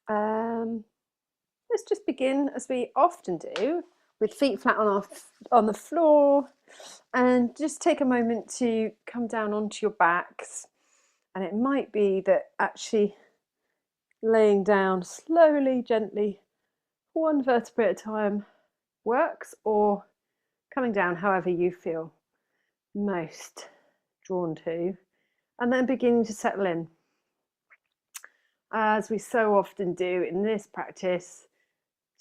Let's just begin, as we often do, with feet flat on the floor, and just take a moment to come down onto your backs. And it might be that actually laying down slowly, gently, one vertebrae at a time works, or coming down however you feel most drawn to, and then beginning to settle in. As we so often do in this practice,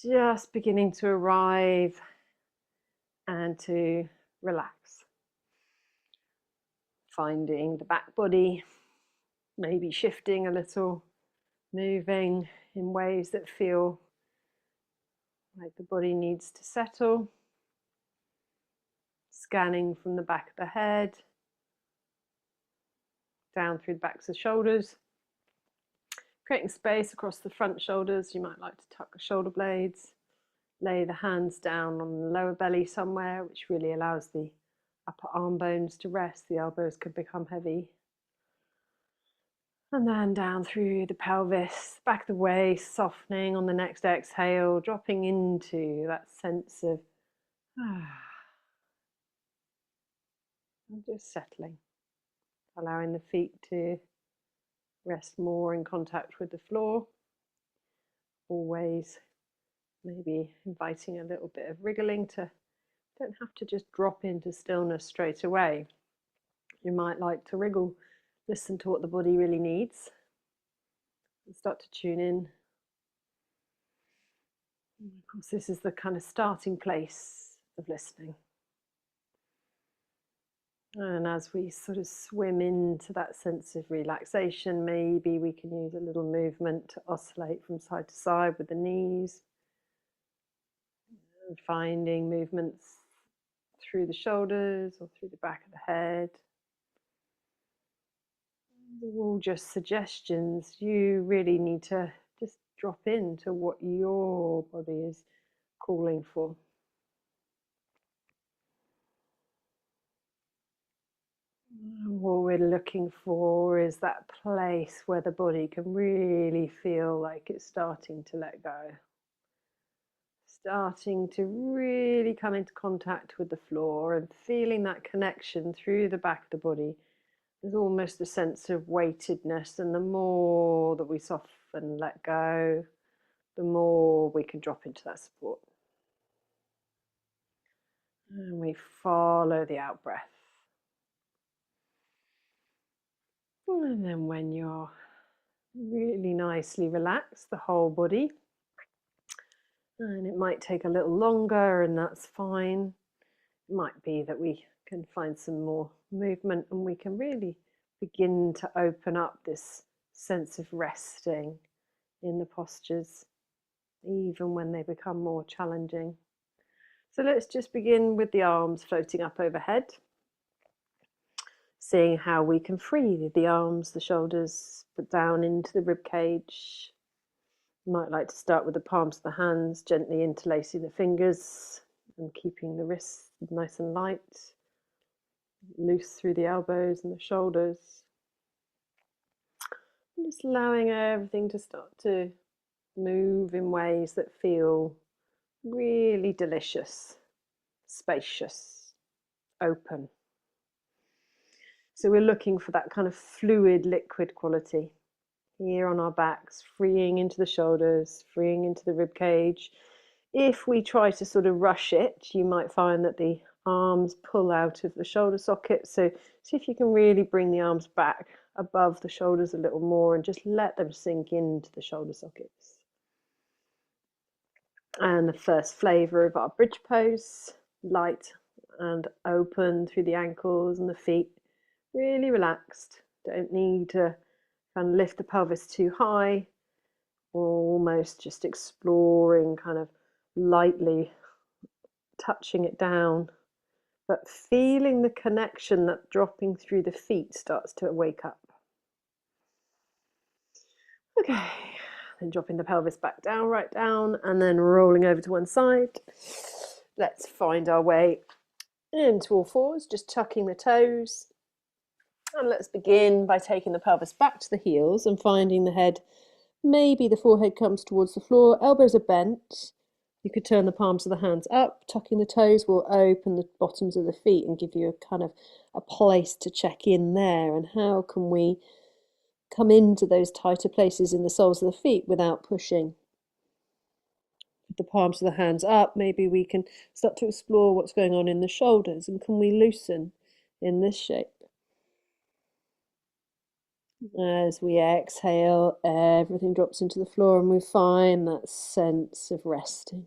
just beginning to arrive and to relax. Finding the back body, maybe shifting a little, moving in ways that feel like the body needs to settle. Scanning from the back of the head, down through the backs of the shoulders. Creating space across the front shoulders. You might like to tuck the shoulder blades. Lay the hands down on the lower belly somewhere, which really allows the upper arm bones to rest. The elbows could become heavy. And then down through the pelvis, back of the waist, softening on the next exhale, dropping into that sense of and just settling, allowing the feet to rest more in contact with the floor. Always maybe inviting a little bit of wriggling to, don't have to just drop into stillness straight away. You might like to wriggle, listen to what the body really needs, and start to tune in. And of course, this is the kind of starting place of listening. And as we sort of swim into that sense of relaxation, maybe we can use a little movement to oscillate from side to side with the knees. And finding movements through the shoulders or through the back of the head. They're all just suggestions. You really need to just drop into what your body is calling for. What we're looking for is that place where the body can really feel like it's starting to let go. Starting to really come into contact with the floor and feeling that connection through the back of the body. There's almost a sense of weightedness, and the more that we soften and let go, the more we can drop into that support. And we follow the out breath. And then when you're really nicely relaxed, the whole body, and it might take a little longer, and that's fine. It might be that we can find some more movement and we can really begin to open up this sense of resting in the postures, even when they become more challenging. So let's just begin with the arms floating up overhead, seeing how we can free the arms, the shoulders, but down into the rib cage. You might like to start with the palms of the hands, gently interlacing the fingers and keeping the wrists nice and light, loose through the elbows and the shoulders. And just allowing everything to start to move in ways that feel really delicious, spacious, open. So we're looking for that kind of fluid, liquid quality here on our backs, freeing into the shoulders, freeing into the rib cage. If we try to sort of rush it, you might find that the arms pull out of the shoulder socket. So see if you can really bring the arms back above the shoulders a little more and just let them sink into the shoulder sockets. And the first flavour of our bridge pose, light and open through the ankles and the feet, really relaxed. Don't need to kind of lift the pelvis too high, almost just exploring, kind of lightly touching it down, but feeling the connection that dropping through the feet starts to wake up. Okay, then dropping the pelvis back down, right down, and then rolling over to one side. Let's find our way into all fours, just tucking the toes. And let's begin by taking the pelvis back to the heels and finding the head Maybe the forehead comes towards the floor, elbows are bent. You could turn the palms of the hands up, tucking the toes will open the bottoms of the feet and give you a kind of a place to check in there. And how can we come into those tighter places in the soles of the feet without pushing? With the palms of the hands up, maybe we can start to explore what's going on in the shoulders, and can we loosen in this shape? As we exhale, everything drops into the floor and we find that sense of resting.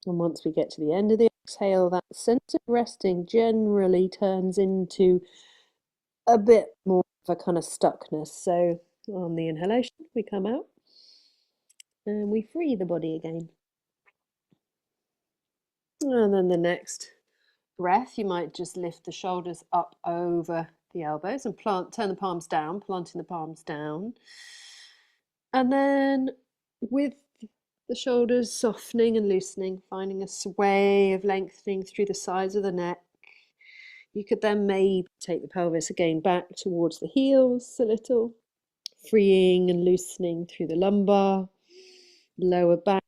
And once we get to the end of the exhale, that sense of resting generally turns into a bit more of a kind of stuckness. So on the inhalation, we come out and we free the body again. And then the next breath, you might just lift the shoulders up over the elbows and turn the palms down, planting the palms down. And then with the shoulders softening and loosening, finding a sway of lengthening through the sides of the neck. You could then maybe take the pelvis again back towards the heels a little, freeing and loosening through the lumbar, lower back,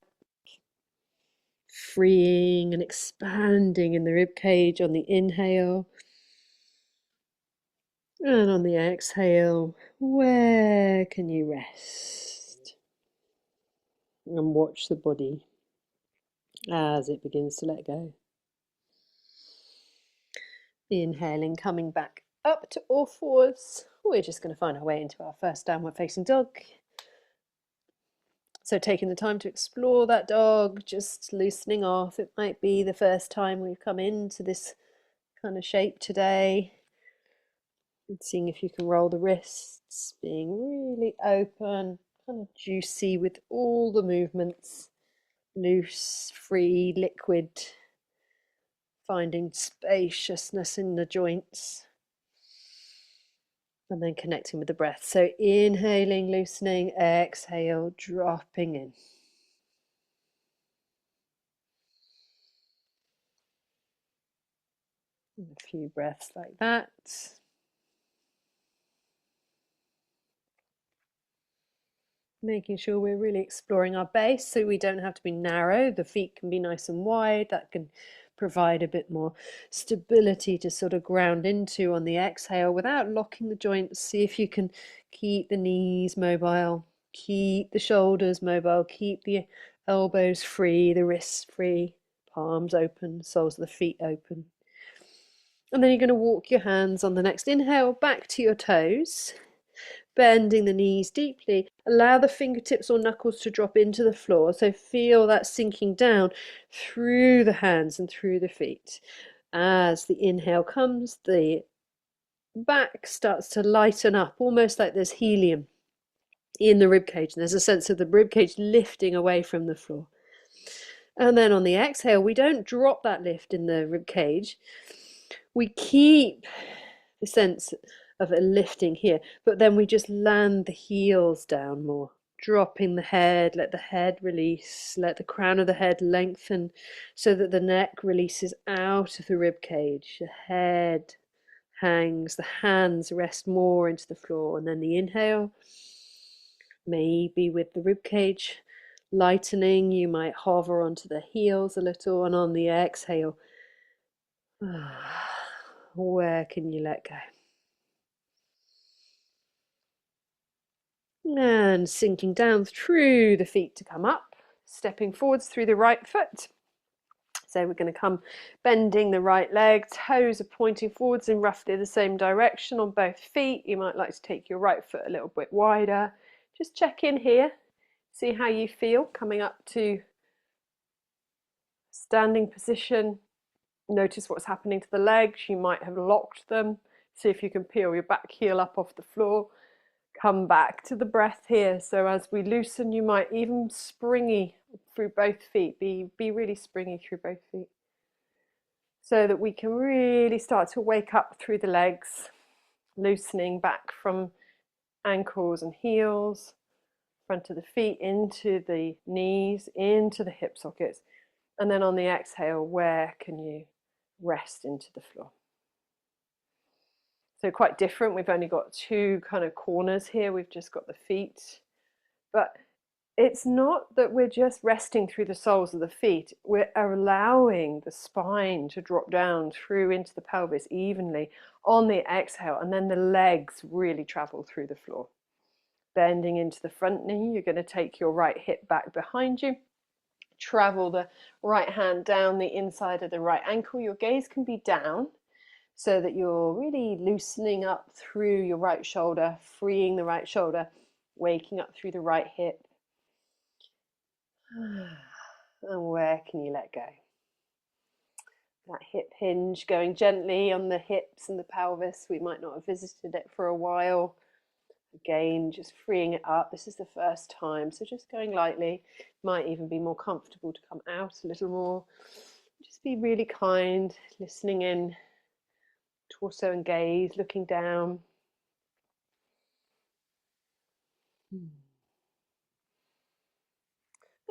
freeing and expanding in the rib cage on the inhale. And on the exhale, where can you rest? And watch the body as it begins to let go. Inhaling, coming back up to all fours. We're just going to find our way into our first downward facing dog. So taking the time to explore that dog, just loosening off. It might be the first time we've come into this kind of shape today. And seeing if you can roll the wrists, being really open, kind of juicy with all the movements. Loose, free, liquid. Finding spaciousness in the joints. And then connecting with the breath. So inhaling, loosening, exhale, dropping in. And a few breaths like that. Making sure we're really exploring our base so we don't have to be narrow. The feet can be nice and wide. That can provide a bit more stability to sort of ground into on the exhale without locking the joints. See if you can keep the knees mobile, keep the shoulders mobile, keep the elbows free, the wrists free, palms open, soles of the feet open. And then you're going to walk your hands on the next inhale back to your toes. Bending the knees deeply, allow the fingertips or knuckles to drop into the floor. So feel that sinking down through the hands and through the feet. As the inhale comes, the back starts to lighten up, almost like there's helium in the ribcage. And there's a sense of the ribcage lifting away from the floor. And then on the exhale, we don't drop that lift in the ribcage. We keep the sense of a lifting here, but then we just land the heels down more, dropping the head, let the head release, let the crown of the head lengthen so that the neck releases out of the rib cage. The head hangs, the hands rest more into the floor, and then the inhale, maybe with the rib cage lightening, you might hover onto the heels a little, and on the exhale, where can you let go? And sinking down through the feet to come up, stepping forwards through the right foot. So we're going to come bending the right leg, toes are pointing forwards in roughly the same direction on both feet. You might like to take your right foot a little bit wider. Just check in here, see how you feel coming up to standing position. Notice what's happening to the legs. You might have locked them. See if you can peel your back heel up off the floor. Come back to the breath here. So as we loosen, you might even springy through both feet. Be really springy through both feet. So that we can really start to wake up through the legs, loosening back from ankles and heels, front of the feet into the knees, into the hip sockets. And then on the exhale, where can you rest into the floor? So quite different. We've only got two kind of corners here. We've just got the feet. But it's not that we're just resting through the soles of the feet. We're allowing the spine to drop down through into the pelvis evenly on the exhale, and then the legs really travel through the floor. Bending into the front knee, you're going to take your right hip back behind you. Travel the right hand down the inside of the right ankle. Your gaze can be down so that you're really loosening up through your right shoulder, freeing the right shoulder, waking up through the right hip. And where can you let go? That hip hinge going gently on the hips and the pelvis. We might not have visited it for a while. Again, just freeing it up. This is the first time, so just going lightly. Might even be more comfortable to come out a little more. Just be really kind, listening in, torso and gaze, looking down.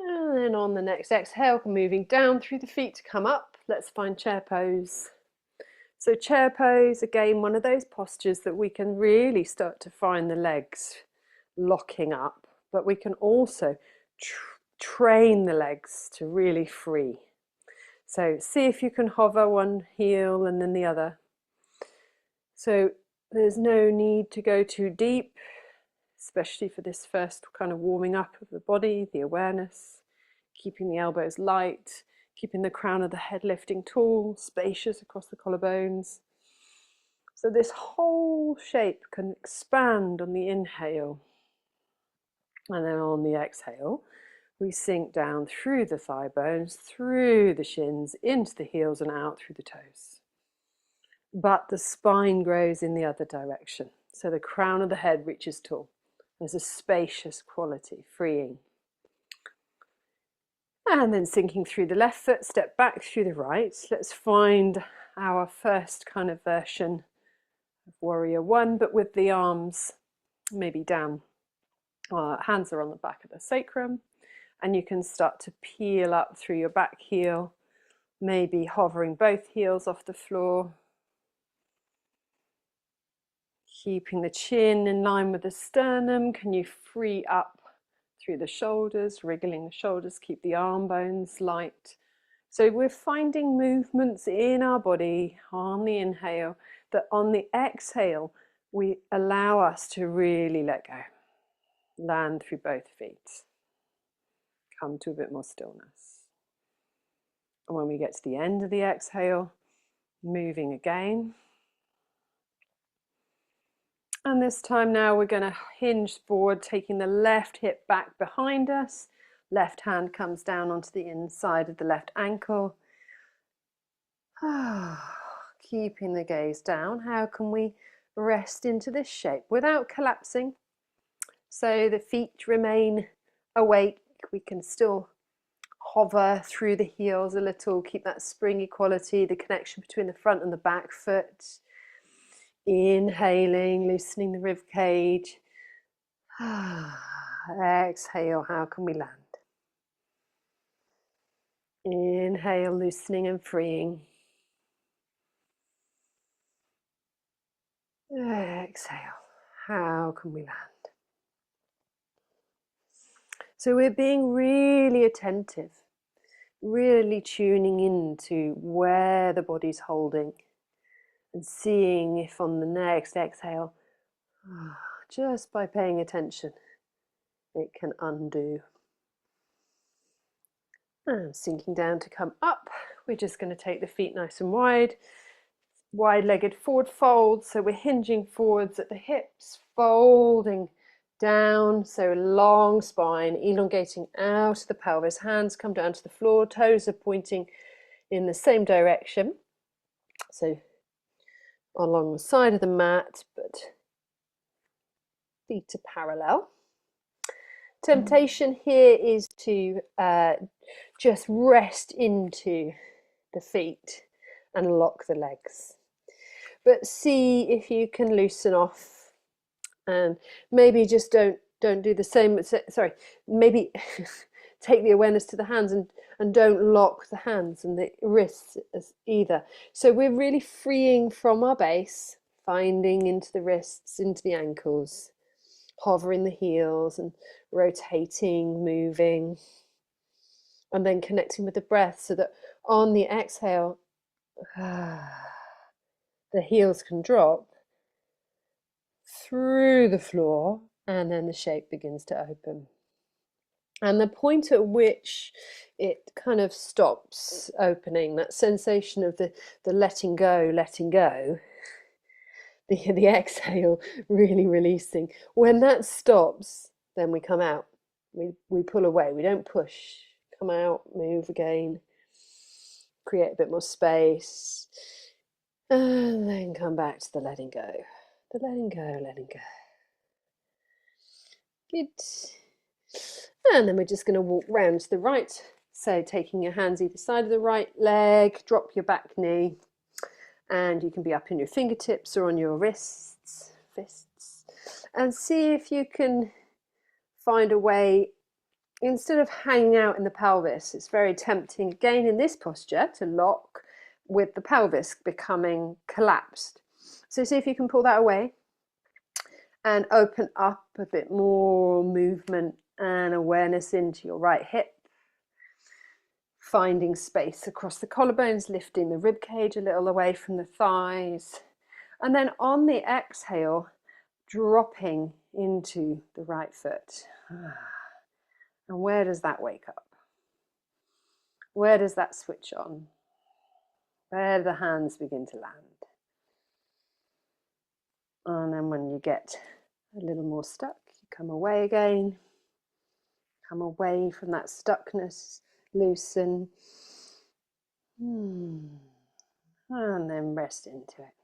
And then on the next exhale, moving down through the feet to come up. Let's find chair pose. So chair pose, again, one of those postures that we can really start to find the legs locking up, but we can also train the legs to really free. So see if you can hover one heel and then the other. So there's no need to go too deep, especially for this first kind of warming up of the body, the awareness, keeping the elbows light, keeping the crown of the head lifting tall, spacious across the collarbones. So this whole shape can expand on the inhale. And then on the exhale, we sink down through the thigh bones, through the shins, into the heels and out through the toes. But the spine grows in the other direction. So the crown of the head reaches tall. There's a spacious quality, freeing. And then sinking through the left foot, step back through the right. Let's find our first kind of version of Warrior One, but with the arms maybe down. Hands are on the back of the sacrum, and you can start to peel up through your back heel, maybe hovering both heels off the floor. Keeping the chin in line with the sternum. Can you free up through the shoulders, wriggling the shoulders, keep the arm bones light. So we're finding movements in our body on the inhale that on the exhale, we allow us to really let go. Land through both feet. Come to a bit more stillness. And when we get to the end of the exhale, moving again. And this time now we're going to hinge forward, taking the left hip back behind us. Left hand comes down onto the inside of the left ankle. Keeping the gaze down. How can we rest into this shape without collapsing? So the feet remain awake. We can still hover through the heels a little, keep that springy quality, the connection between the front and the back foot. Inhaling, loosening the rib cage. Exhale, how can we land? Inhale, loosening and freeing. Exhale, how can we land? So we're being really attentive, really tuning into where the body's holding and seeing if on the next exhale, just by paying attention, it can undo. And sinking down to come up, we're just going to take the feet nice and wide, wide-legged forward fold. So we're hinging forwards at the hips, folding down, so long spine, elongating out of the pelvis. Hands come down to the floor, toes are pointing in the same direction. So along the side of the mat, but feet are parallel. Temptation here is to just rest into the feet and lock the legs. But see if you can loosen off, and maybe just don't do the same. Sorry, maybe take the awareness to the hands and don't lock the hands and the wrists either. So we're really freeing from our base, finding into the wrists, into the ankles, hovering the heels and rotating, moving, and then connecting with the breath so that on the exhale, the heels can drop through the floor and then the shape begins to open. And the point at which it kind of stops opening, that sensation of the letting go, the exhale really releasing, when that stops, then we come out. We pull away, we don't push. Come out, move again, create a bit more space, and then come back to the letting go. The letting go, letting go. Good. And then we're just going to walk round to the right. So taking your hands either side of the right leg, drop your back knee, and you can be up in your fingertips or on your wrists, fists, and see if you can find a way, instead of hanging out in the pelvis, it's very tempting again in this posture to lock with the pelvis becoming collapsed. So see if you can pull that away and open up a bit more movement and awareness into your right hip, finding space across the collarbones, lifting the rib cage a little away from the thighs, and then on the exhale, dropping into the right foot. And where does that wake up? Where does that switch on? Where do the hands begin to land? And then when you get a little more stuck, you come away again. Come away from that stuckness, loosen. And then rest into it.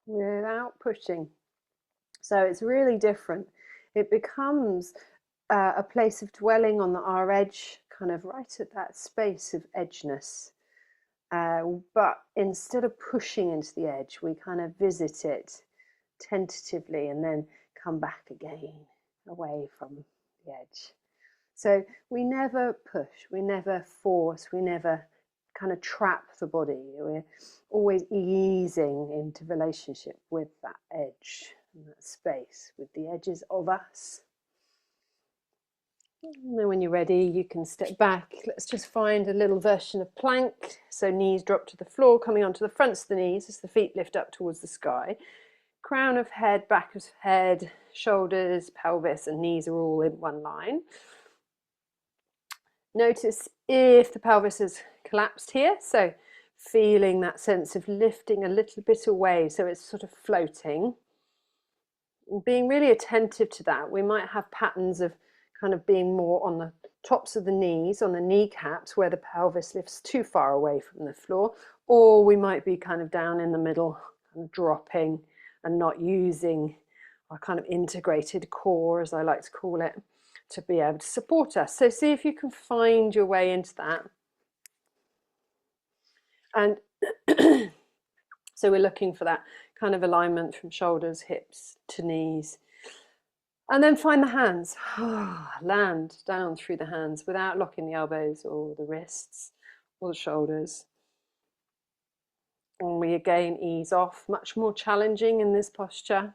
Without pushing. So it's really different. It becomes a place of dwelling on our edge, kind of right at that space of edgeness. But instead of pushing into the edge, we kind of visit it tentatively and then come back again away from the edge. So we never push, we never force, we never kind of trap the body. We're always easing into relationship with that edge and that space, with the edges of us. And then when you're ready, you can step back. Let's just find a little version of plank. So knees drop to the floor, coming onto the fronts of the knees as the feet lift up towards the sky. Crown of head, back of head, shoulders, pelvis, and knees are all in one line. Notice if the pelvis has collapsed here, so feeling that sense of lifting a little bit away, so it's sort of floating. Being really attentive to that, we might have patterns of kind of being more on the tops of the knees, on the kneecaps, where the pelvis lifts too far away from the floor, or we might be kind of down in the middle, kind of dropping and not using our kind of integrated core, as I like to call it, to be able to support us. So see if you can find your way into that. And so we're looking for that kind of alignment from shoulders, hips to knees. And then find the hands. Land down through the hands without locking the elbows or the wrists or the shoulders. And we again ease off, much more challenging in this posture.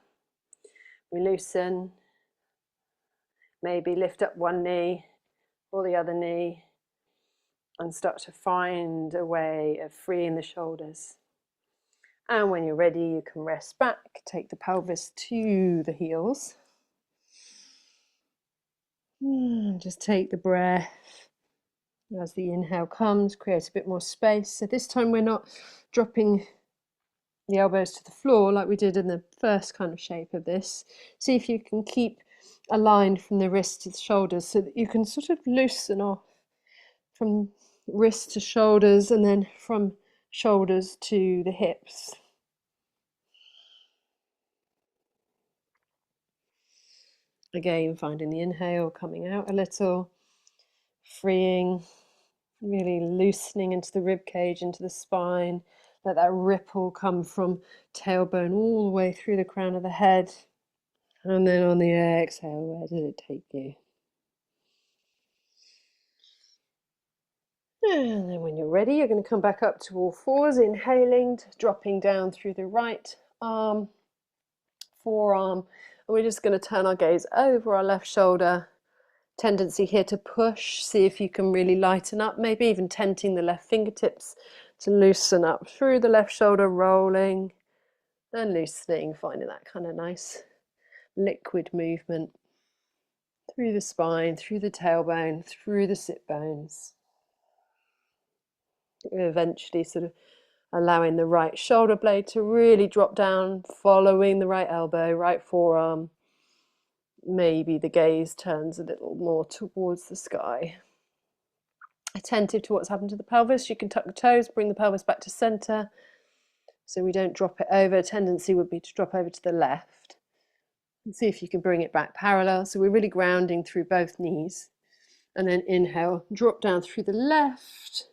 We loosen, maybe lift up one knee or the other knee and start to find a way of freeing the shoulders. And when you're ready, you can rest back, take the pelvis to the heels. Just take the breath as the inhale comes, create a bit more space. So this time we're not dropping the elbows to the floor like we did in the first kind of shape of this. See if you can keep aligned from the wrist to the shoulders so that you can sort of loosen off from wrist to shoulders and then from shoulders to the hips. Again, finding the inhale, coming out a little, freeing, really loosening into the rib cage, into the spine. Let that ripple come from tailbone all the way through the crown of the head. And then on the exhale, where did it take you? And then when you're ready, you're going to come back up to all fours, inhaling, dropping down through the right arm, forearm, and we're just going to turn our gaze over our left shoulder. Tendency here to push, see if you can really lighten up, maybe even tenting the left fingertips to loosen up through the left shoulder, rolling and loosening, finding that kind of nice liquid movement through the spine, through the tailbone, through the sit bones. Eventually sort of allowing the right shoulder blade to really drop down, following the right elbow, right forearm. Maybe the gaze turns a little more towards the sky. Attentive to what's happened to the pelvis. You can tuck the toes, bring the pelvis back to center so we don't drop it over. Tendency would be to drop over to the left. And see if you can bring it back parallel. So we're really grounding through both knees. And then inhale, drop down through the left.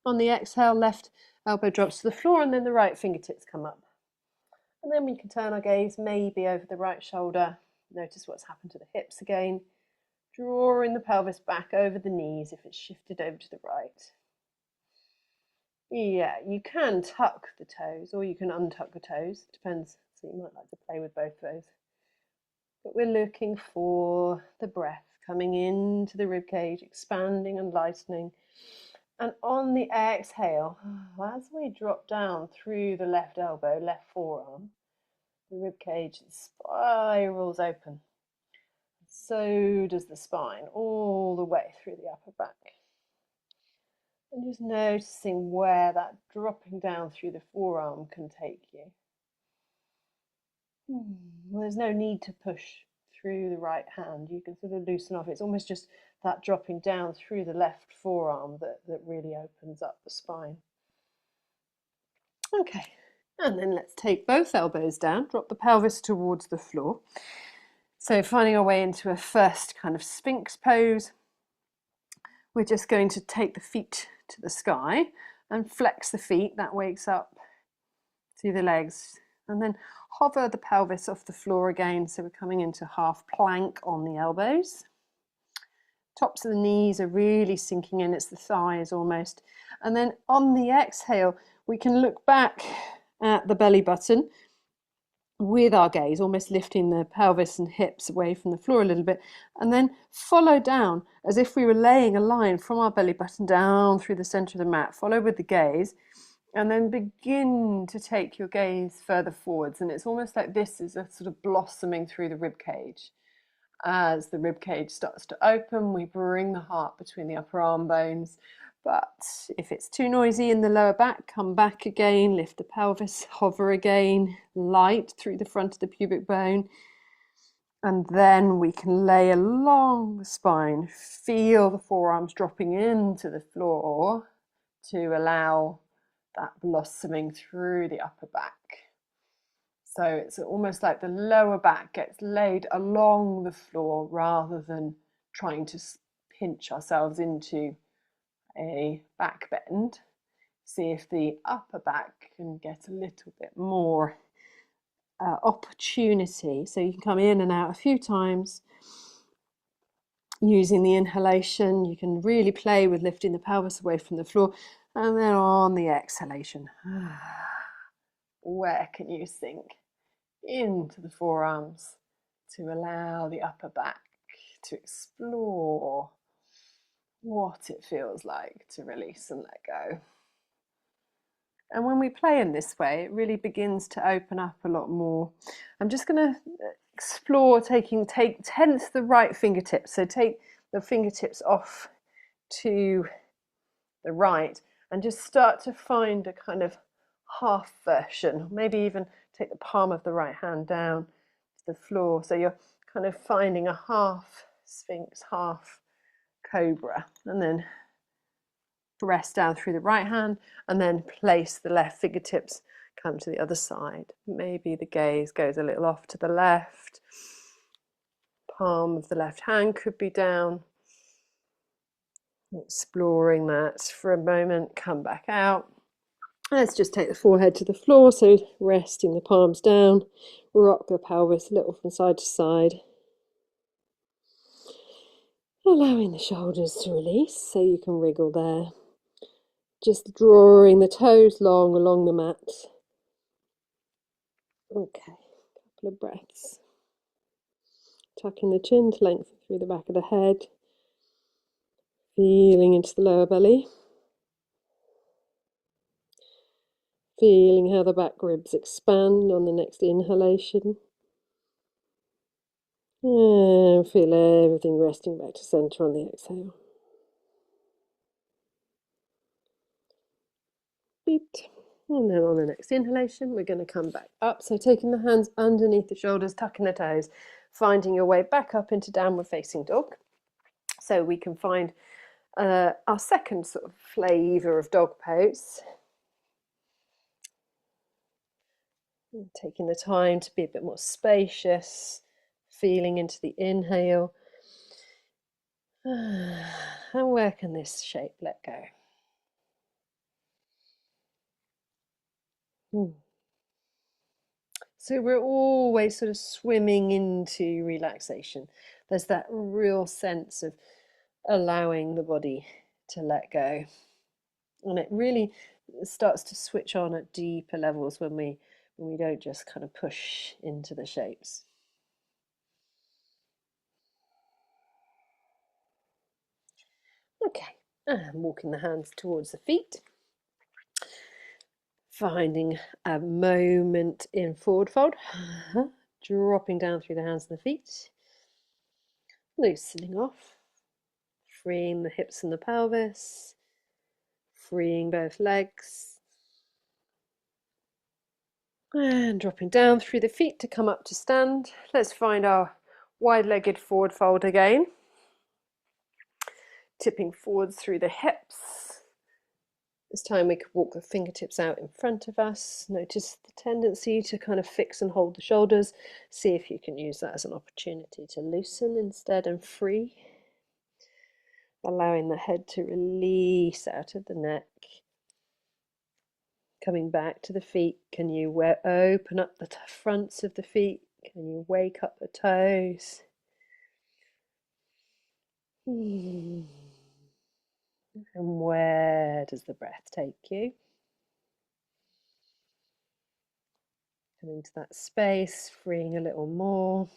On the exhale, left elbow drops to the floor, and then the right fingertips come up. And then we can turn our gaze maybe over the right shoulder. Notice what's happened to the hips again. Drawing the pelvis back over the knees if it's shifted over to the right. Yeah, you can tuck the toes or you can untuck the toes. Depends. So you might like to play with both those. But we're looking for the breath coming into the ribcage, expanding and lightening. And on the exhale, as we drop down through the left elbow, left forearm, the ribcage spirals open. So does the spine, all the way through the upper back. And just noticing where that dropping down through the forearm can take you. Well, there's no need to push through the right hand. You can sort of loosen off. It's almost just that dropping down through the left forearm that really opens up the spine. Okay, and then let's take both elbows down, drop the pelvis towards the floor. So finding our way into a first kind of Sphinx pose. We're just going to take the feet to the sky and flex the feet. That wakes up through the legs. And then hover the pelvis off the floor again. So we're coming into half plank on the elbows. Tops of the knees are really sinking in. It's the thighs almost. And then on the exhale, we can look back at the belly button with our gaze, almost lifting the pelvis and hips away from the floor a little bit, and then follow down as if we were laying a line from our belly button down through the center of the mat. Follow with the gaze, and then begin to take your gaze further forwards. And it's almost like this is a sort of blossoming through the rib cage. As the rib cage starts to open, we bring the heart between the upper arm bones. But if it's too noisy in the lower back, come back again, lift the pelvis, hover again, light through the front of the pubic bone. And then we can lay along the spine, feel the forearms dropping into the floor to allow that blossoming through the upper back. So it's almost like the lower back gets laid along the floor rather than trying to pinch ourselves into a back bend. See if the upper back can get a little bit more opportunity. So you can come in and out a few times using the inhalation. You can really play with lifting the pelvis away from the floor, and then on the exhalation, where can you sink into the forearms to allow the upper back to explore what it feels like to release and let go. And when we play in this way, it really begins to open up a lot more. I'm just going to explore tense the right fingertips. So take the fingertips off to the right and just start to find a kind of half version. Maybe even take the palm of the right hand down to the floor. So you're kind of finding a half Sphinx, half Cobra, and then press down through the right hand and then place the left fingertips, come to the other side. Maybe the gaze goes a little off to the left. Palm of the left hand could be down. Exploring that for a moment, come back out. Let's just take the forehead to the floor, so resting the palms down, rock the pelvis a little from side to side. Allowing the shoulders to release so you can wriggle there. Just drawing the toes long along the mat. Okay, couple of breaths. Tucking the chin to lengthen through the back of the head. Feeling into the lower belly. Feeling how the back ribs expand on the next inhalation. And feel everything resting back to center on the exhale. Feet. And then on the next inhalation, we're going to come back up. So taking the hands underneath the shoulders, tucking the toes, finding your way back up into downward facing dog. So we can find our second sort of flavour of dog pose. And taking the time to be a bit more spacious, feeling into the inhale. And where can this shape let go? So we're always sort of swimming into relaxation. There's that real sense of allowing the body to let go. And it really starts to switch on at deeper levels when we don't just kind of push into the shapes. Okay, and walking the hands towards the feet. Finding a moment in forward fold, dropping down through the hands and the feet, loosening off, freeing the hips and the pelvis, freeing both legs, and dropping down through the feet to come up to stand. Let's find our wide-legged forward fold again, tipping forwards through the hips. This time we could walk the fingertips out in front of us. Notice the tendency to kind of fix and hold the shoulders. See if you can use that as an opportunity to loosen instead and free. Allowing the head to release out of the neck. Coming back to the feet. Can you open up the fronts of the feet? Can you wake up the toes? And where does the breath take you? Coming to that space, freeing a little more.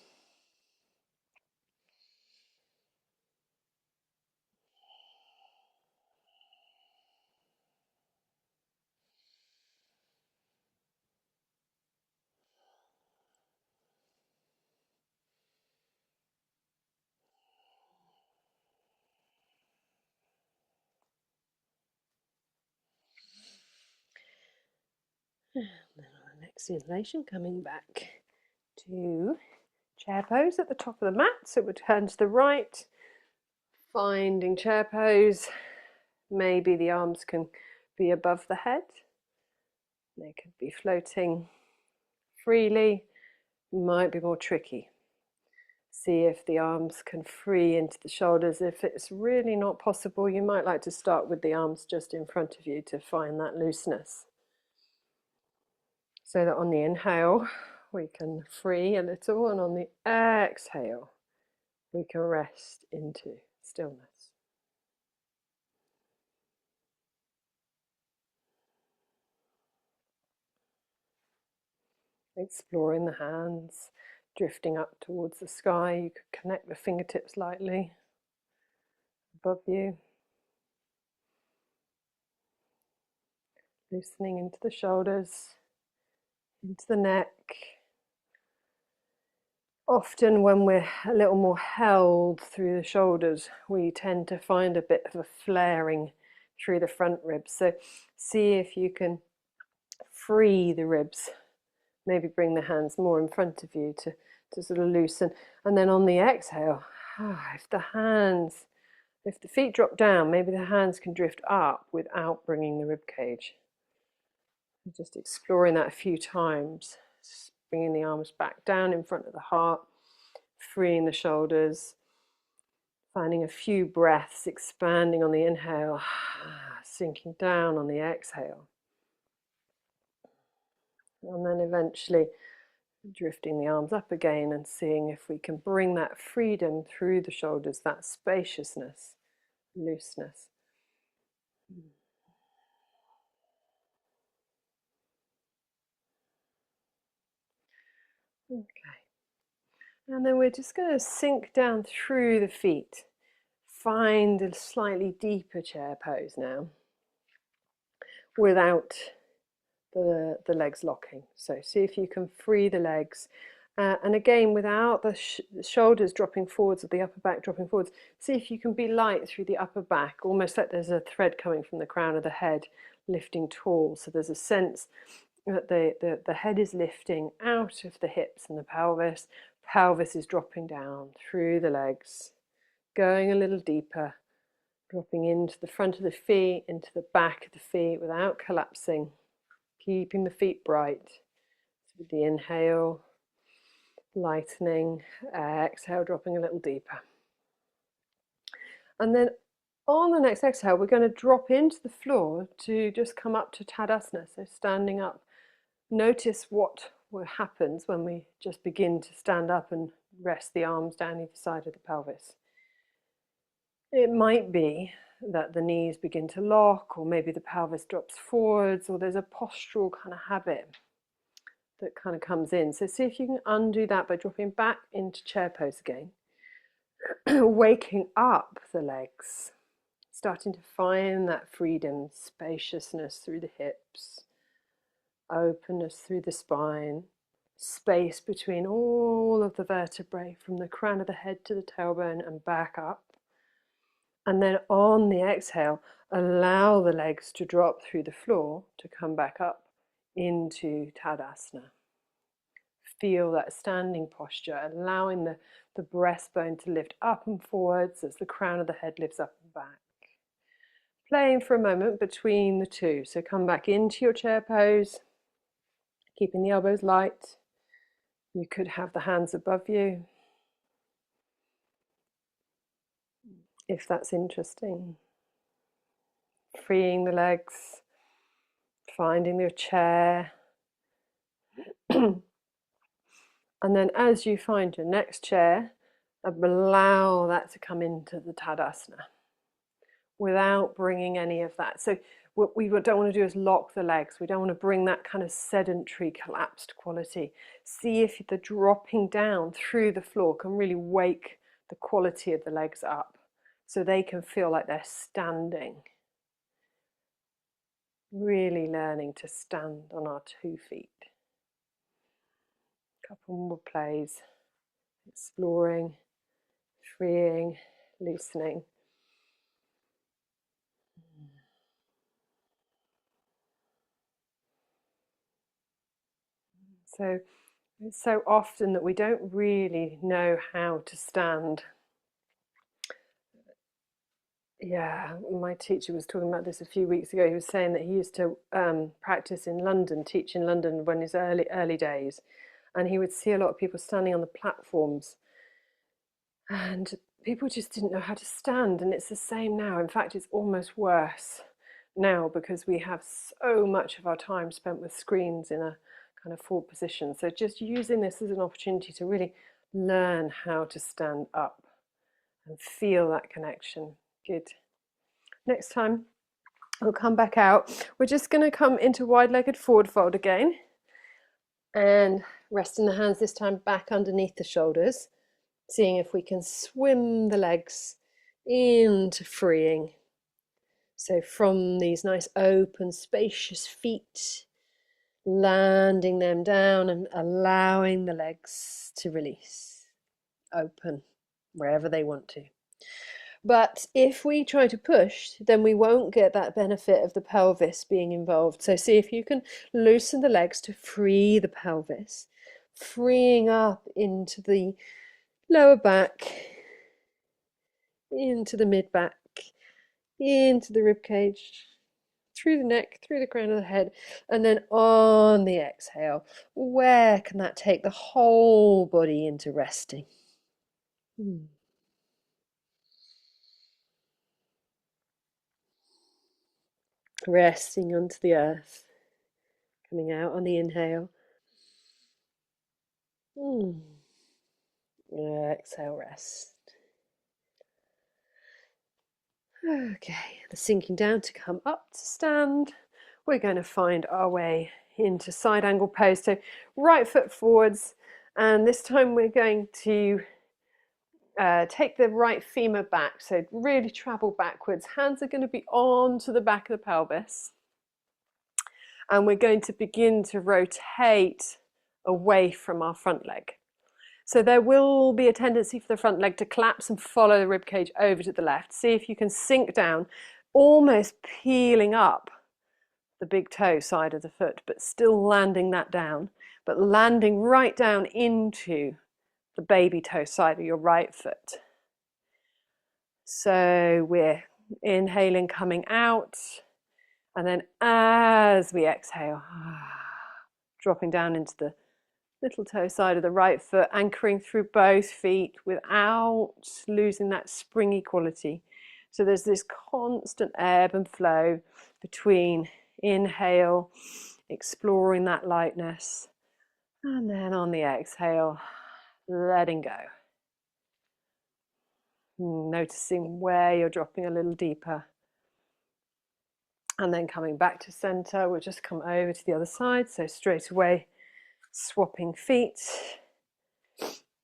And then on the next inhalation, coming back to chair pose at the top of the mat. So we'll turn to the right, finding chair pose. Maybe the arms can be above the head. They could be floating freely. Might be more tricky. See if the arms can free into the shoulders. If it's really not possible, you might like to start with the arms just in front of you to find that looseness. So that on the inhale, we can free a little, and on the exhale, we can rest into stillness. Exploring the hands, drifting up towards the sky. You could connect the fingertips lightly above you. Loosening into the shoulders, into the neck. Often when we're a little more held through the shoulders, we tend to find a bit of a flaring through the front ribs. So see if you can free the ribs. Maybe bring the hands more in front of you to sort of loosen. And then on the exhale, if the feet drop down, maybe the hands can drift up without bringing the rib cage. Just exploring that a few times. Just bringing the arms back down in front of the heart, freeing the shoulders, finding a few breaths, expanding on the inhale, sinking down on the exhale. And then eventually drifting the arms up again and seeing if we can bring that freedom through the shoulders, that spaciousness, looseness. Okay. And then we're just going to sink down through the feet. Find a slightly deeper chair pose now without the legs locking. So see if you can free the legs. And again, without the shoulders dropping forwards or the upper back dropping forwards, see if you can be light through the upper back, almost like there's a thread coming from the crown of the head, lifting tall. So there's a sense that the head is lifting out of the hips and the pelvis. Pelvis is dropping down through the legs, going a little deeper, dropping into the front of the feet, into the back of the feet without collapsing, keeping the feet bright. So with the inhale, lightening, exhale, dropping a little deeper. And then on the next exhale, we're going to drop into the floor to just come up to Tadasana, so standing up. Notice what happens when we just begin to stand up and rest the arms down either side of the pelvis. It might be that the knees begin to lock, or maybe the pelvis drops forwards, or there's a postural kind of habit that kind of comes in. So see if you can undo that by dropping back into chair pose again. Waking up the legs, starting to find that freedom, spaciousness through the hips, openness through the spine, space between all of the vertebrae from the crown of the head to the tailbone and back up. And then on the exhale, allow the legs to drop through the floor to come back up into Tadasana. Feel that standing posture, allowing the breastbone to lift up and forwards as the crown of the head lifts up and back. Playing for a moment between the two. So come back into your chair pose, keeping the elbows light. You could have the hands above you, if that's interesting. Freeing the legs, finding your chair. And then as you find your next chair, allow that to come into the Tadasana without bringing any of that. So what we don't want to do is lock the legs. We don't want to bring that kind of sedentary, collapsed quality. See if the dropping down through the floor can really wake the quality of the legs up so they can feel like they're standing. Really learning to stand on our 2 feet. Couple more plays, exploring, freeing, loosening. So it's so often that we don't really know how to stand. Yeah, my teacher was talking about this a few weeks ago. He was saying that he used to practice in London, teach in London when his early days, and he would see a lot of people standing on the platforms, and people just didn't know how to stand. And it's the same now. In fact, it's almost worse now because we have so much of our time spent with screens in a kind of forward position. So just using this as an opportunity to really learn how to stand up and feel that connection. Good. Next time we'll come back out. We're just going to come into wide-legged forward fold again and resting the hands this time back underneath the shoulders, seeing if we can swim the legs into freeing. So from these nice open, spacious feet, landing them down and allowing the legs to release, open wherever they want to. But if we try to push, then we won't get that benefit of the pelvis being involved. So see if you can loosen the legs to free the pelvis, freeing up into the lower back, into the mid back, into the rib cage, through the neck, through the crown of the head, and then on the exhale, where can that take the whole body into resting? Resting onto the earth, coming out on the inhale. Exhale, rest. Okay, the sinking down to come up to stand. We're going to find our way into side angle pose. So right foot forwards And this time we're going to take the right femur back, so really travel backwards. Hands are going to be onto the back of the pelvis. And we're going to begin to rotate away from our front leg. So there will be a tendency for the front leg to collapse and follow the rib cage over to the left. See if you can sink down, almost peeling up the big toe side of the foot, but still landing that down, but landing right down into the baby toe side of your right foot. So we're inhaling, coming out, and then as we exhale, dropping down into the little toe side of the right foot, anchoring through both feet without losing that springy quality. So there's this constant ebb and flow between inhale, exploring that lightness, and then on the exhale, letting go. Noticing where you're dropping a little deeper. And then coming back to center, we'll just come over to the other side. So straight away, swapping feet,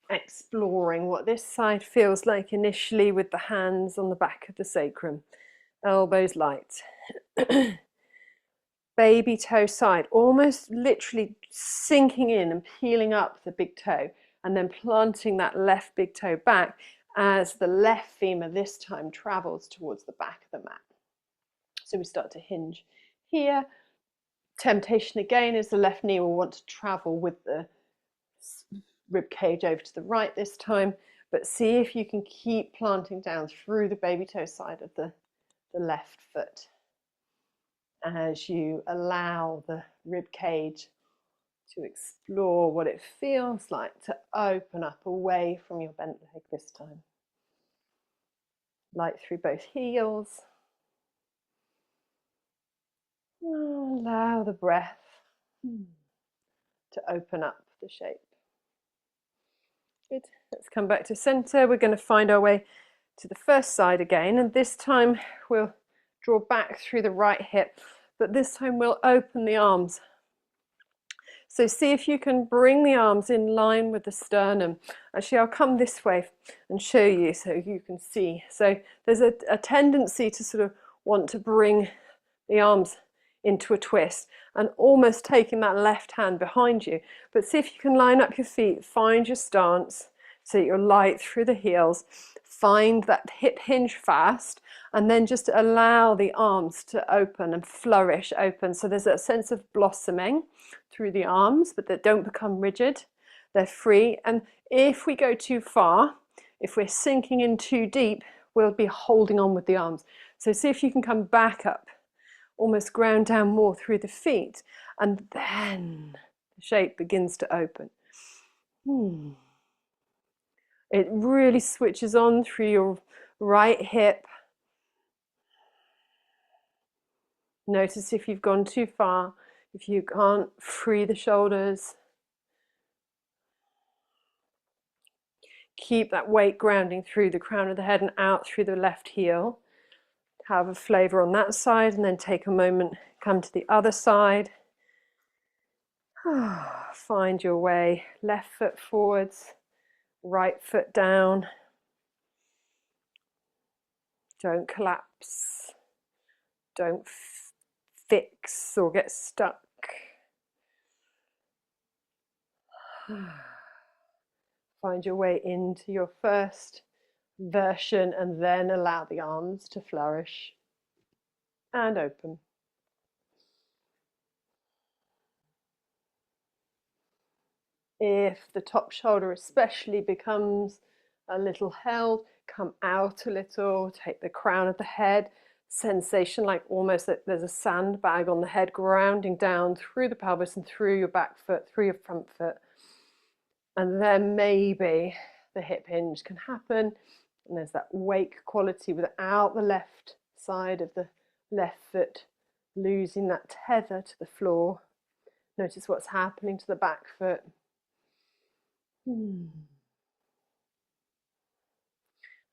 exploring what this side feels like initially with the hands on the back of the sacrum, elbows light. Baby toe side, almost literally sinking in and peeling up the big toe, and then planting that left big toe back as the left femur this time travels towards the back of the mat. So we start to hinge here. Temptation again is the left knee will want to travel with the rib cage over to the right this time, but see if you can keep planting down through the baby toe side of the left foot as you allow the rib cage to explore what it feels like to open up away from your bent leg this time. Light through both heels. Allow the breath to open up the shape. Good. Let's come back to center. We're going to find our way to the first side again, and this time we'll draw back through the right hip, but this time we'll open the arms. So see if you can bring the arms in line with the sternum. Actually, I'll come this way and show you so you can see. So there's a tendency to sort of want to bring the arms into a twist and almost taking that left hand behind you. But see if you can line up your feet, find your stance so that you're light through the heels, find that hip hinge fast, and then just allow the arms to open and flourish open. So there's a sense of blossoming through the arms, but they don't become rigid. They're free. And if we go too far, if we're sinking in too deep, we'll be holding on with the arms. So see if you can come back up, almost ground down more through the feet, and then the shape begins to open. It really switches on through your right hip. Notice if you've gone too far, if you can't free the shoulders. Keep that weight grounding through the crown of the head and out through the left heel. Have a flavor on that side, and then take a moment, come to the other side. Find your way, left foot forwards, right foot down. Don't collapse. Don't fix or get stuck. Find your way into your first version, and then allow the arms to flourish and open. If the top shoulder especially becomes a little held, come out a little, take the crown of the head, sensation like almost that there's a sandbag on the head, grounding down through the pelvis and through your back foot, through your front foot. And then maybe the hip hinge can happen, and there's that wake quality without the left side of the left foot losing that tether to the floor. Notice what's happening to the back foot. And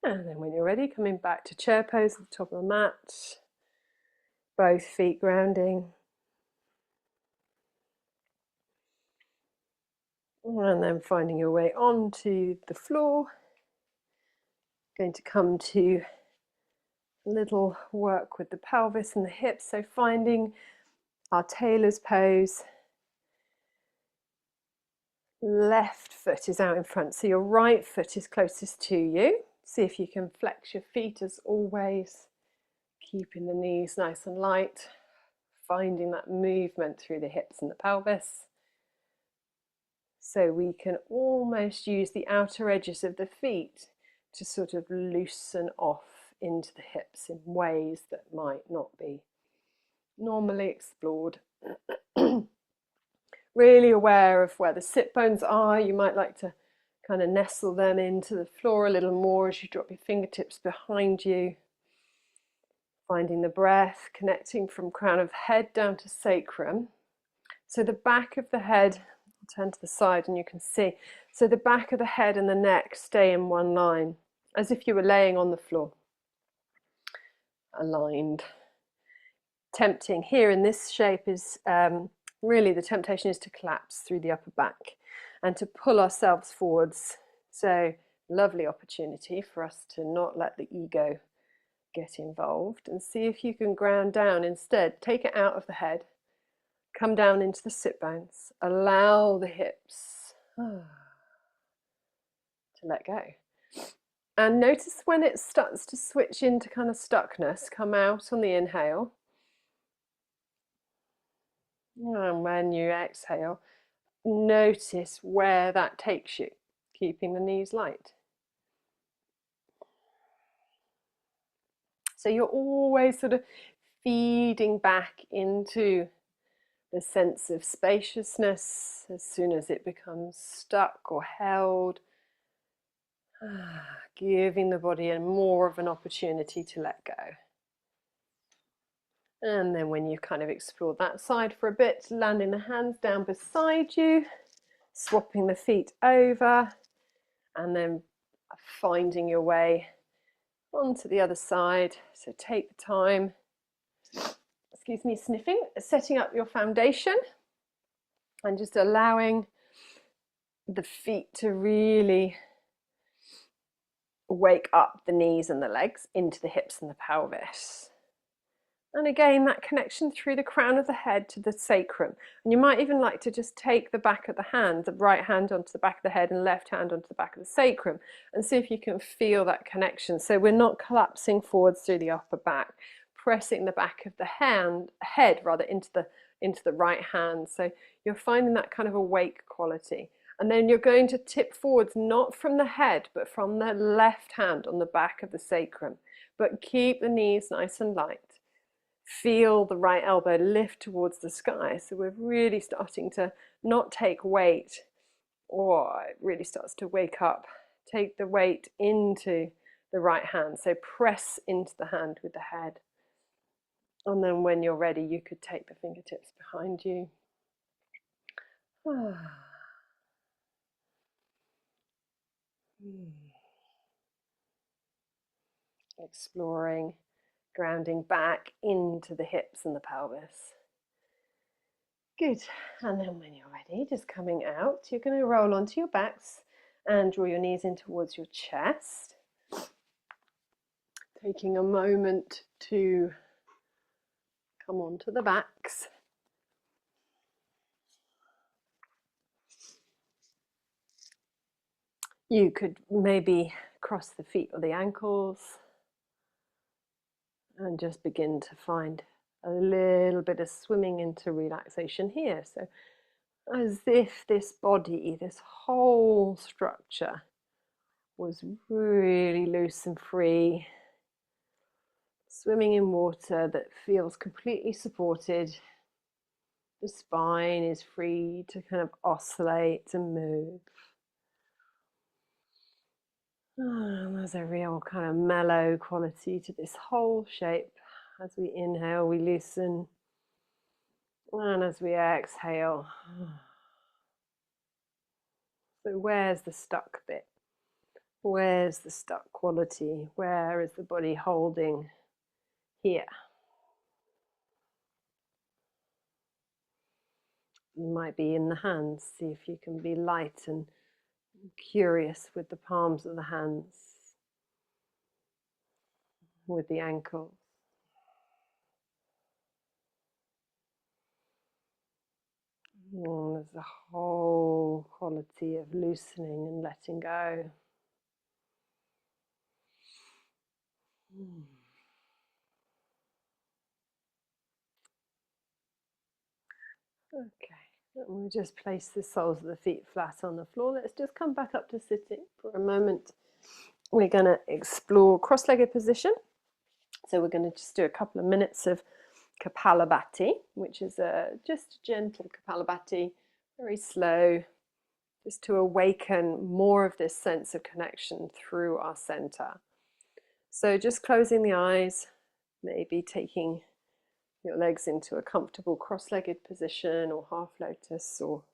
then when you're ready, coming back to chair pose at the top of the mat, both feet grounding. And then finding your way onto the floor. Going to come to a little work with the pelvis and the hips. So finding our tailor's pose. Left foot is out in front, so your right foot is closest to you. See if you can flex your feet as always, keeping the knees nice and light, finding that movement through the hips and the pelvis. So we can almost use the outer edges of the feet to sort of loosen off into the hips in ways that might not be normally explored. Really aware of where the sit bones are. You might like to kind of nestle them into the floor a little more as you drop your fingertips behind you. Finding the breath, connecting from crown of head down to sacrum. So the back of the head, I'll turn to the side and you can see. So the back of the head and the neck stay in one line, as if you were laying on the floor, aligned. Tempting here in this shape is really the temptation is to collapse through the upper back and to pull ourselves forwards. So lovely opportunity for us to not let the ego get involved, and see if you can ground down instead. Take it out of the head, come down into the sit bones, allow the hips to let go. And notice when it starts to switch into kind of stuckness, come out on the inhale. And when you exhale, notice where that takes you, keeping the knees light. So you're always sort of feeding back into the sense of spaciousness as soon as it becomes stuck or held, giving the body more of an opportunity to let go. And then when you kind of explore that side for a bit, landing the hands down beside you, swapping the feet over, and then finding your way onto the other side. So take the time, excuse me, sniffing, setting up your foundation and just allowing the feet to really wake up the knees and the legs into the hips and the pelvis. And again, that connection through the crown of the head to the sacrum. And you might even like to just take the back of the hand, the right hand onto the back of the head and left hand onto the back of the sacrum, and see if you can feel that connection. So we're not collapsing forwards through the upper back, pressing the back of the head rather into the right hand. So you're finding that kind of awake quality. And then you're going to tip forwards, not from the head, but from the left hand on the back of the sacrum. But keep the knees nice and light. Feel the right elbow lift towards the sky. So we're really starting to not take weight, or it really starts to wake up. Take the weight into the right hand. So press into the hand with the head. And then when you're ready, you could take the fingertips behind you. Exploring, grounding back into the hips and the pelvis. Good. And then when you're ready, just coming out, you're going to roll onto your backs and draw your knees in towards your chest. Taking a moment to come onto the backs. You could maybe cross the feet or the ankles and just begin to find a little bit of swimming into relaxation here. So as if this body, this whole structure was really loose and free, swimming in water that feels completely supported. The spine is free to kind of oscillate and move. There's a real kind of mellow quality to this whole shape. As we inhale, we loosen, and as we exhale, so where's the stuck bit? Where's the stuck quality? Where is the body holding? Here. might be in the hands. See if you can be light and curious with the palms of the hands, with the ankles. And there's a whole quality of loosening and letting go. Okay, and we'll just place the soles of the feet flat on the floor. Let's just come back up to sitting for a moment. We're going to explore cross-legged position. So we're going to just do a couple of minutes of Kapalabhati, which is just a gentle Kapalabhati, very slow, just to awaken more of this sense of connection through our center. So just closing the eyes, maybe taking your legs into a comfortable cross-legged position or half lotus or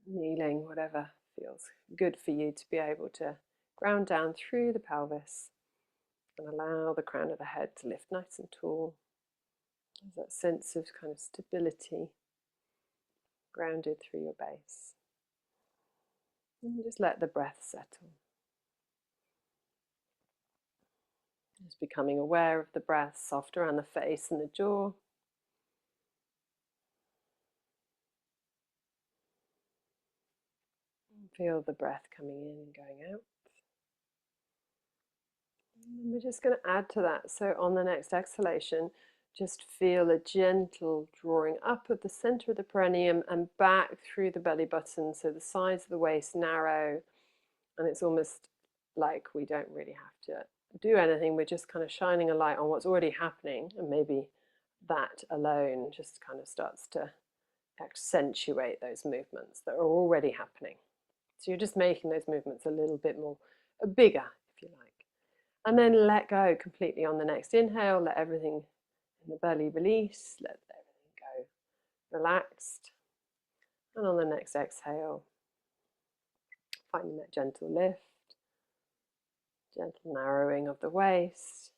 kneeling, whatever feels good for you, to be able to ground down through the pelvis and allow the crown of the head to lift nice and tall. There's that sense of kind of stability grounded through your base. And just let the breath settle. Just becoming aware of the breath, soft around the face and the jaw. Feel the breath coming in and going out. And we're just going to add to that. So on the next exhalation, just feel a gentle drawing up of the center of the perineum and back through the belly button, so the sides of the waist narrow, and it's almost like we don't really have to do anything. We're just kind of shining a light on what's already happening, and maybe that alone just kind of starts to accentuate those movements that are already happening. So you're just making those movements a little bit more bigger, if you like. And then let go completely on the next inhale. Let everything in the belly release. Let everything go relaxed. And on the next exhale, finding that gentle lift, gentle narrowing of the waist,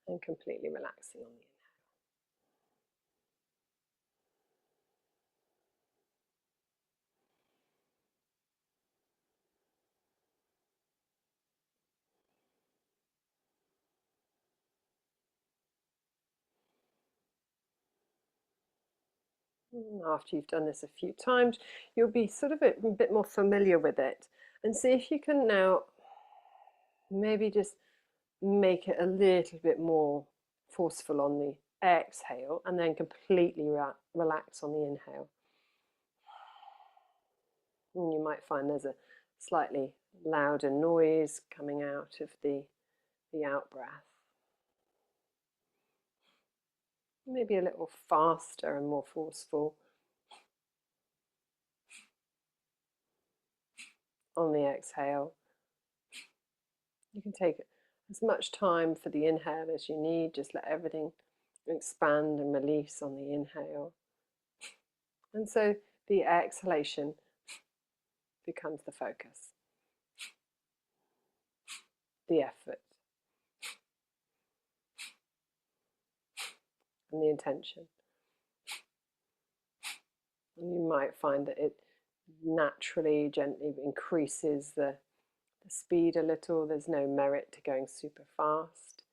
and completely relaxing on the inhale. After you've done this a few times, you'll be sort of a bit more familiar with it, and see if you can now maybe just make it a little bit more forceful on the exhale, and then completely relax on the inhale. And you might find there's a slightly louder noise coming out of the out breath. Maybe a little faster and more forceful on the exhale. You can take as much time for the inhale as you need. Just let everything expand and release on the inhale. And so the exhalation becomes the focus, the effort, and the intention. And you might find that it naturally, gently increases the speed a little. There's no merit to going super fast.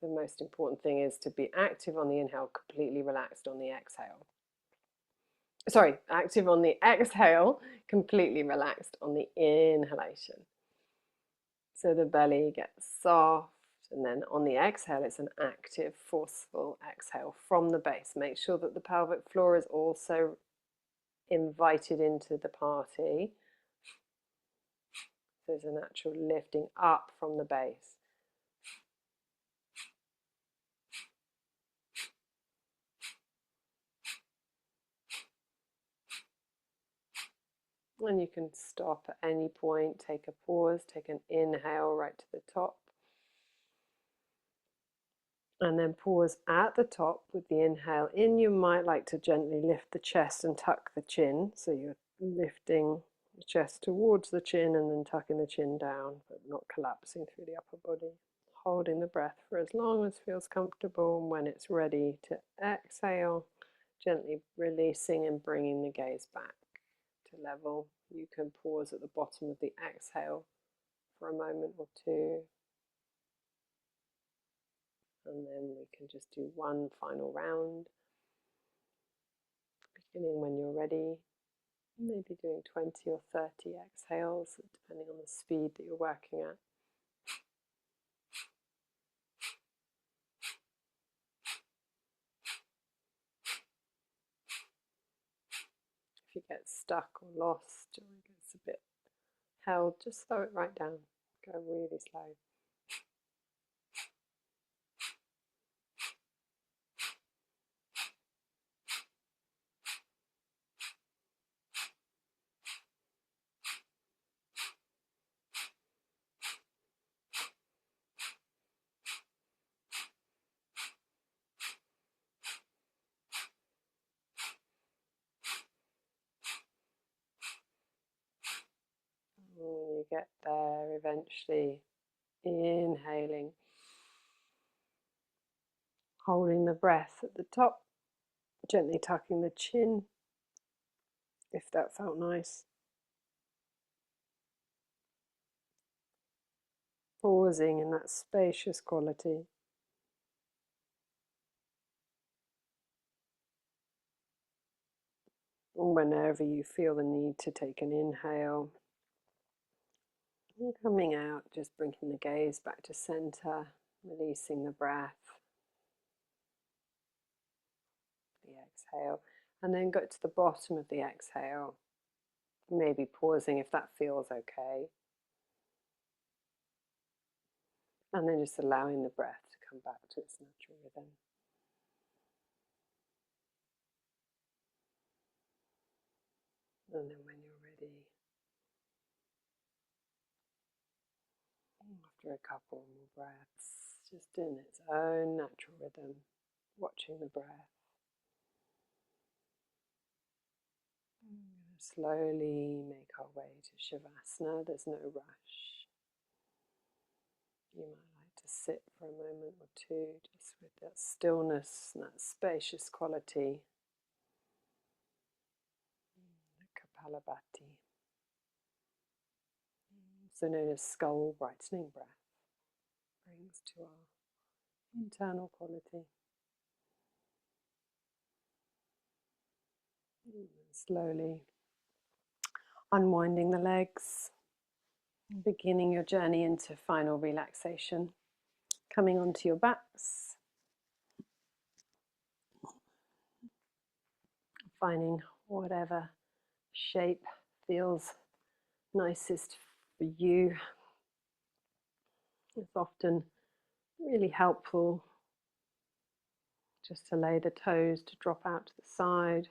The most important thing is to be active on the inhale, completely relaxed on the exhale. Sorry, active on the exhale, completely relaxed on the inhalation. So the belly gets soft, and then on the exhale, it's an active, forceful exhale from the base. Make sure that the pelvic floor is also invited into the party. There's a natural lifting up from the base. And you can stop at any point, take a pause, take an inhale right to the top. And then pause at the top with the inhale in. You might like to gently lift the chest and tuck the chin. So you're lifting the chest towards the chin and then tucking the chin down, but not collapsing through the upper body. holding the breath for as long as feels comfortable, and when it's ready to exhale, gently releasing and bringing the gaze back to level. You can pause at the bottom of the exhale for a moment or two, and then we can just do one final round, beginning when you're ready, maybe doing 20 or 30 exhales depending on the speed that you're working at. If you get stuck or lost or it gets a bit held, just slow it right down. Go really slow. And you get there eventually, inhaling, holding the breath at the top, gently tucking the chin if that felt nice. Pausing in that spacious quality. And whenever you feel the need to take an inhale, and coming out, just bringing the gaze back to center, releasing the breath, the exhale, and then go to the bottom of the exhale, maybe pausing if that feels okay, and then just allowing the breath to come back to its natural rhythm. And then when you're ready, after a couple more breaths, just in its own natural rhythm, watching the breath. Slowly make our way to Shavasana. There's no rush. You might like to sit for a moment or two just with that stillness and that spacious quality. The Kapalabhati, also known as skull brightening breath, brings to our internal quality. And slowly unwinding the legs, beginning your journey into final relaxation. Coming onto your backs, finding whatever shape feels nicest for you. It's often really helpful just to lay the toes to drop out to the side.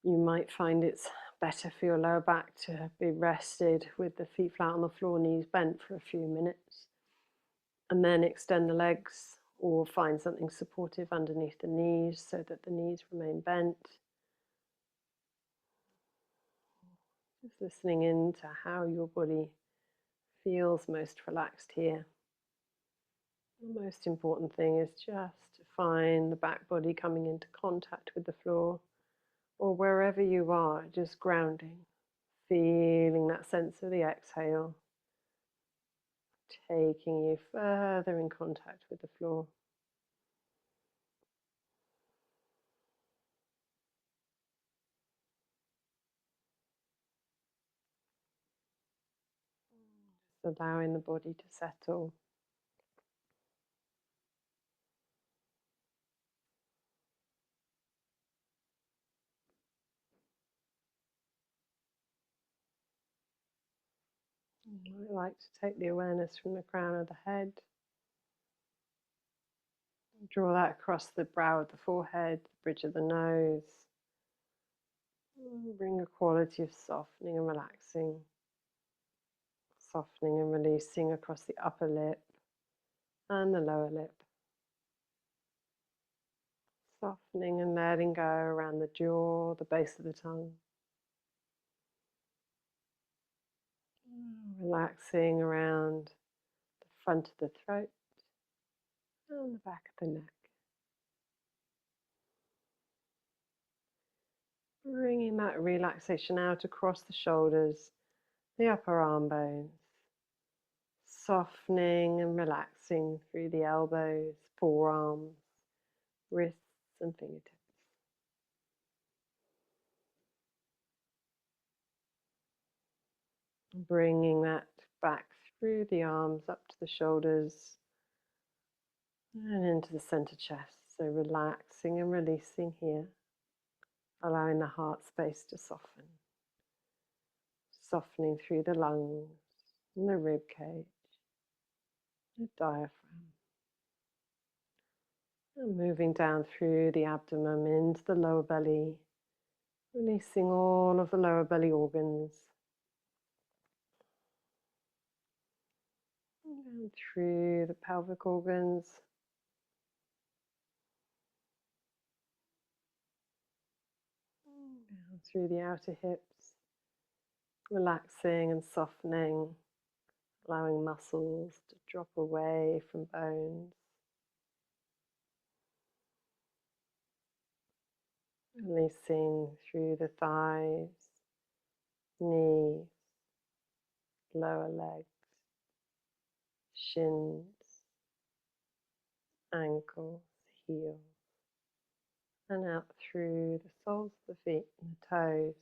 You might find it's better for your lower back to be rested with the feet flat on the floor, knees bent for a few minutes, and then extend the legs or find something supportive underneath the knees so that the knees remain bent. Just listening into how your body feels most relaxed here. The most important thing is just to find the back body coming into contact with the floor, or wherever you are, just grounding, feeling that sense of the exhale, taking you further in contact with the floor. Just allowing the body to settle. I like to take the awareness from the crown of the head, draw that across the brow of the forehead, the bridge of the nose. Bring a quality of softening and relaxing, softening and releasing across the upper lip and the lower lip. Softening and letting go around the jaw, the base of the tongue. Relaxing around the front of the throat, and the back of the neck. Bringing that relaxation out across the shoulders, the upper arm bones, softening and relaxing through the elbows, forearms, wrists and fingertips. Bringing that back through the arms, up to the shoulders, and into the center chest. So relaxing and releasing here, allowing the heart space to soften. Softening through the lungs and the rib cage, the diaphragm. And moving down through the abdomen into the lower belly, releasing all of the lower belly organs. And down through the pelvic organs. Down through the outer hips, relaxing and softening, allowing muscles to drop away from bones. Releasing through the thighs, knees, lower legs, shins, ankles, heels, and out through the soles of the feet and the toes.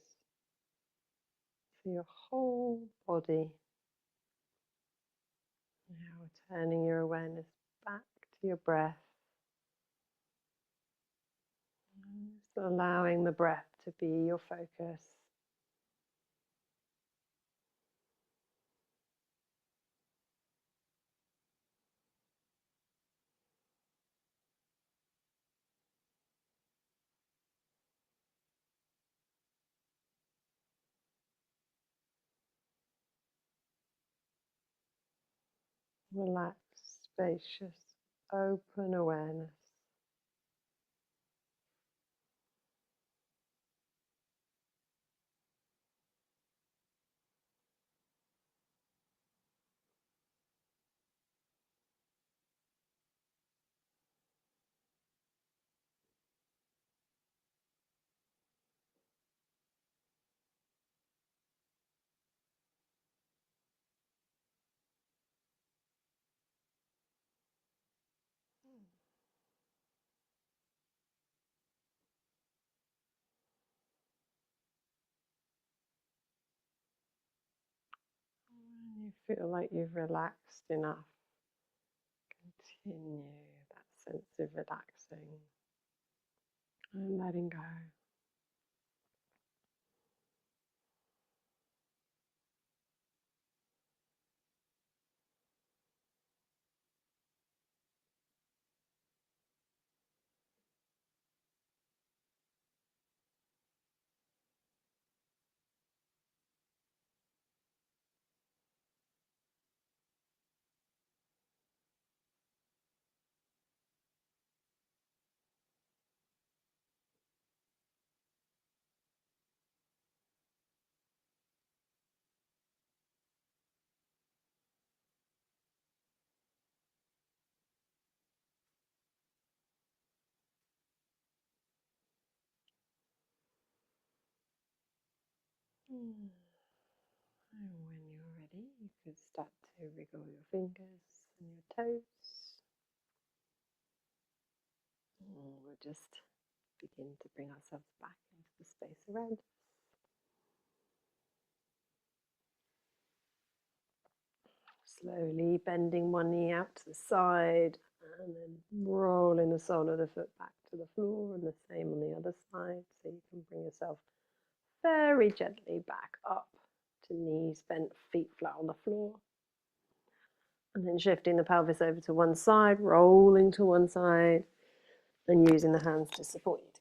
So your whole body. Now turning your awareness back to your breath. Just allowing the breath to be your focus. Relaxed, spacious, open awareness. When you feel like you've relaxed enough, continue that sense of relaxing and letting go. And when you're ready, you can start to wriggle your fingers and your toes. And we'll just begin to bring ourselves back into the space around us. Slowly bending one knee out to the side and then rolling the sole of the foot back to the floor, and the same on the other side. So you can bring yourself very gently back up to knees bent, feet flat on the floor. And then shifting the pelvis over to one side, rolling to one side, and using the hands to support you